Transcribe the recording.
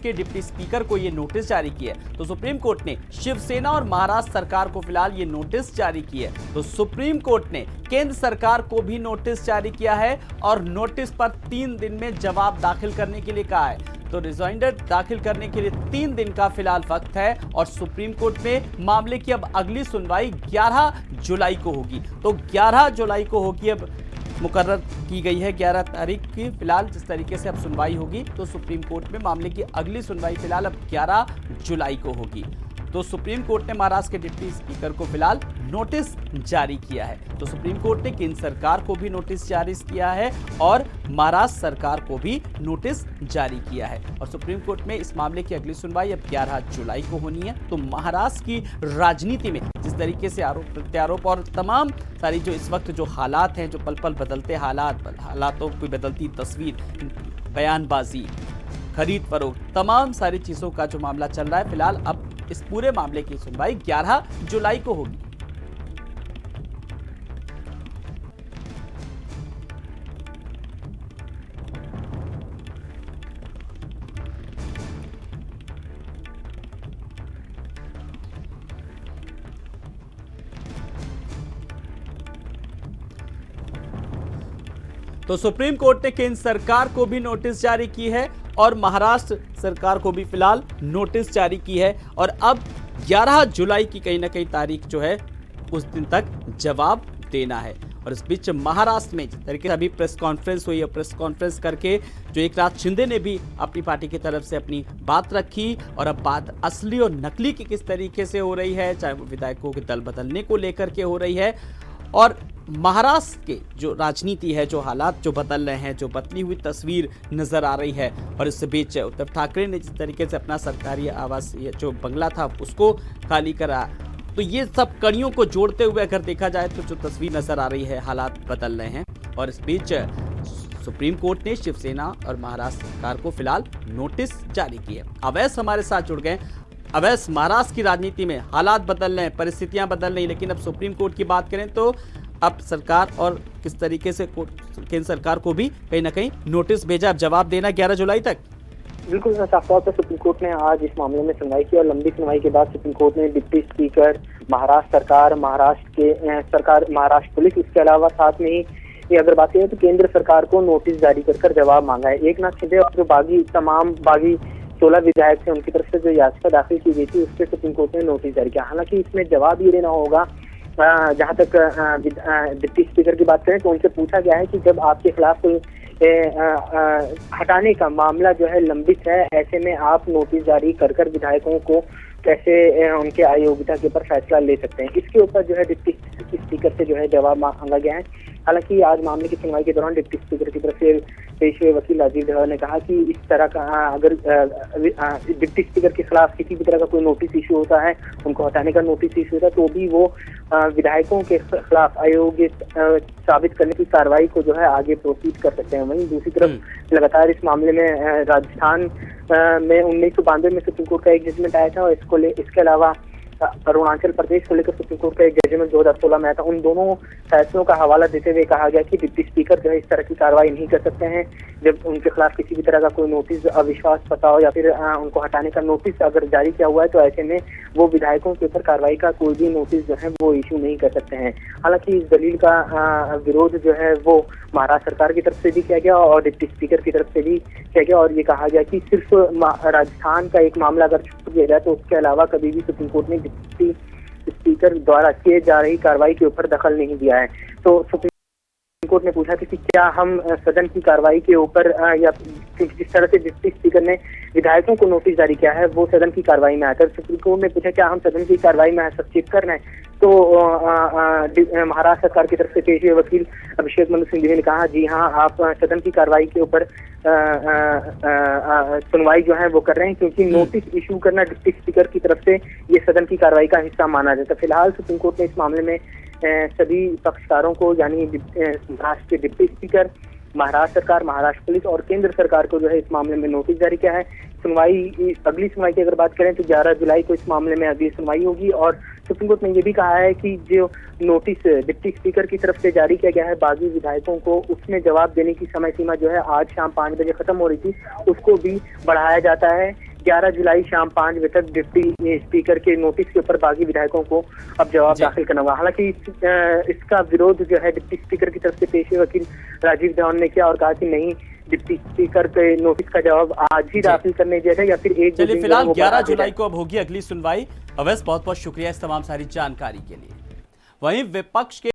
महाराष्ट्र के deputy speaker को ये नोटिस जारी किया है। तो सुप्रीम कोर्ट ने शिवसेना और महाराष्ट्र सरकार को फिलहाल ये नोटिस जारी की है। तो सुप्रीम कोर्ट ने केंद्र सरकार को भी नोटिस जारी किया है और नोटिस पर 3 दिन में जवाब दाखिल करने के लिए कहा है। तो रिजाइंडर दाखिल करने के लिए 3 दिन का फिलहाल वक्त है और सुप्रीम कोर्ट में मामले की अब अगली सुनवाई 11 जुलाई को होगी। तो 11 जुलाई को होगी, अब मुकर्रर की गई है 11 तारीख की। फिलहाल जिस तरीके से अब सुनवाई होगी तो सुप्रीम कोर्ट में मामले की अगली सुनवाई फिलहाल अब 11 जुलाई को होगी। तो सुप्रीम कोर्ट ने महाराष्ट्र के डिप्टी स्पीकर को फिलहाल नोटिस जारी किया है। तो सुप्रीम कोर्ट ने केंद्र सरकार को भी नोटिस जारी किया है और महाराष्ट्र सरकार को भी नोटिस जारी किया है। और सुप्रीम कोर्ट में इस मामले की अगली सुनवाई अब 11 जुलाई को होनी है। तो महाराष्ट्र की राजनीति में जिस तरीके से आरोप प्रत्यारोप और तमाम सारी जो इस वक्त जो हालात हैं, जो पल पल बदलते हालातों की बदलती तस्वीर, बयानबाजी, खरीद फरोख्त, तमाम सारी चीज़ों का जो मामला चल रहा है, फिलहाल अब इस पूरे मामले की सुनवाई 11 जुलाई को होगी। तो सुप्रीम कोर्ट ने केंद्र सरकार को भी नोटिस जारी की है और महाराष्ट्र सरकार को भी फिलहाल नोटिस जारी की है और अब 11 जुलाई की कहीं ना कहीं तारीख जो है उस दिन तक जवाब देना है। और इस बीच महाराष्ट्र में जिस तरीके से अभी प्रेस कॉन्फ्रेंस हुई है, प्रेस कॉन्फ्रेंस करके जो एकनाथ शिंदे ने भी अपनी पार्टी की तरफ से अपनी बात रखी और अब बात असली और नकली की किस तरीके से हो रही है, चाहे वो विधायकों के दल बदलने को लेकर के हो रही है और महाराष्ट्र के जो राजनीति है, जो हालात जो बदल रहे हैं, जो बदली हुई तस्वीर नजर आ रही है। और इस बीच उद्धव ठाकरे ने जिस तरीके से अपना सरकारी आवास जो बंगला था उसको खाली करा, तो ये सब कड़ियों को जोड़ते हुए अगर देखा जाए तो जो तस्वीर नजर आ रही है, हालात बदल रहे हैं। और इस बीच सुप्रीम कोर्ट ने शिवसेना और महाराष्ट्र सरकार को फिलहाल नोटिस जारी किए। अवैस हमारे साथ जुड़ गए। अवैस, महाराष्ट्र की राजनीति में हालात बदल रहे हैं, परिस्थितियां बदल रही, लेकिन अब सुप्रीम कोर्ट की बात करें तो अब सरकार और किस तरीके से केंद्र सरकार को भी कहीं ना कहीं नोटिस भेजा, अब जवाब देना 11 जुलाई तक। बिल्कुल साफ तौर पर सुप्रीम कोर्ट ने आज इस मामले में सुनवाई की और लंबी सुनवाई के बाद सुप्रीम कोर्ट ने डिप्टी स्पीकर, महाराष्ट्र सरकार, महाराष्ट्र पुलिस, इसके अलावा साथ में ही ये अगर बात करें तो केंद्र सरकार को नोटिस जारी कर जवाब मांगा है। एकनाथ शिंदे और जो बागी 16 विधायक थे, उनकी तरफ से जो याचिका दाखिल की गई थी उस पर सुप्रीम कोर्ट ने नोटिस जारी किया। हालांकि इसमें जवाब ये देना होगा, जहां तक डिप्टी स्पीकर की बात करें तो उनसे पूछा गया है कि जब आपके खिलाफ कोई हटाने का मामला जो है लंबित है, ऐसे में आप नोटिस जारी कर विधायकों को कैसे उनके अयोग्यता के ऊपर फैसला ले सकते हैं। इसके ऊपर जो है डिप्टी स्पीकर से जो है जवाब मांगा गया है। हालांकि आज मामले की सुनवाई के दौरान डिप्टी स्पीकर की तरफ से पेश हुए वकील राजीव धवन ने कहा कि इस तरह का अगर डिप्टी स्पीकर के खिलाफ किसी भी तरह का कोई नोटिस इशू होता है, उनको हटाने का नोटिस इशू होता है, तो भी वो विधायकों के खिलाफ अयोग्य साबित करने की कार्रवाई को जो है आगे प्रोसीड कर सकते हैं। वहीं दूसरी तरफ लगातार इस मामले में राजस्थान में 1992 में सुप्रीम कोर्ट का एक जजमेंट आया था और इसके अलावा अरुणाचल प्रदेश को लेकर सुप्रीम कोर्ट का एक जजमेंट 2016 में आया था। उन दोनों फैसलों का हवाला देते हुए कहा गया कि डिप्टी स्पीकर जो है इस तरह की कार्रवाई नहीं कर सकते हैं जब उनके खिलाफ किसी भी तरह का कोई नोटिस अविश्वास प्रस्ताव या फिर उनको हटाने का नोटिस अगर जारी किया हुआ है, तो ऐसे में वो विधायकों के ऊपर कार्रवाई का कोई भी नोटिस जो है वो इशू नहीं कर सकते हैं। हालांकि इस दलील का विरोध जो है वो महाराष्ट्र सरकार की तरफ से भी किया गया और डिप्टी स्पीकर की तरफ से भी किया गया और ये कहा गया कि सिर्फ राजस्थान का एक मामला अगर छूट दिया जाए तो उसके अलावा कभी भी सुप्रीम कोर्ट ने डिप्टी स्पीकर द्वारा किए जा रही कार्रवाई के ऊपर दखल नहीं दिया है। तो सुप्रीम कोर्ट ने पूछा कि क्या हम सदन की कार्रवाई के ऊपर या जिस तरह से डिप्टी स्पीकर ने विधायकों को नोटिस जारी किया है वो सदन की कार्रवाई में आकर सुप्रीम कोर्ट ने पूछा क्या हम सदन की कार्रवाई में हस्तक्षेप कर रहे हैं, तो महाराष्ट्र सरकार की तरफ से पेश हुए वकील अभिषेक मनु सिंघवी ने कहा जी हाँ, आप सदन की कार्रवाई के ऊपर सुनवाई जो है वो कर रहे हैं क्योंकि नोटिस इशू करना डिप्टी स्पीकर की तरफ से ये सदन की कार्रवाई का हिस्सा माना जाता है। फिलहाल सुप्रीम कोर्ट ने इस मामले में सभी पक्षकारों को यानी महाराष्ट्र के डिप्टी स्पीकर, महाराष्ट्र सरकार, महाराष्ट्र पुलिस और केंद्र सरकार को जो है इस मामले में नोटिस जारी किया है। अगली सुनवाई की अगर बात करें तो 11 जुलाई को इस मामले में अगली सुनवाई होगी और सुप्रीम कोर्ट ने ये भी कहा है कि जो नोटिस डिप्टी स्पीकर की तरफ से जारी किया गया है बागी विधायकों को, उसमें जवाब देने की समय सीमा जो है आज शाम 5 बजे खत्म हो रही थी, उसको भी बढ़ाया जाता है 11 जुलाई शाम 5 बजे तक डिप्टी स्पीकर के नोटिस के ऊपर बागी विधायकों को अब जवाब दाखिल करना होगा। हालांकि इसका विरोध जो है डिप्टी स्पीकर की तरफ से पेशे वकील राजीव धवन ने किया और कहा कि नहीं, डिप्टी स्पीकर के नोटिस का जवाब आज ही दाखिल करने जैसे या फिर एक चलिए, फिलहाल 11 जुलाई को अब होगी अगली सुनवाई। अवैस, बहुत बहुत शुक्रिया इस तमाम सारी जानकारी के लिए। वहीं विपक्ष के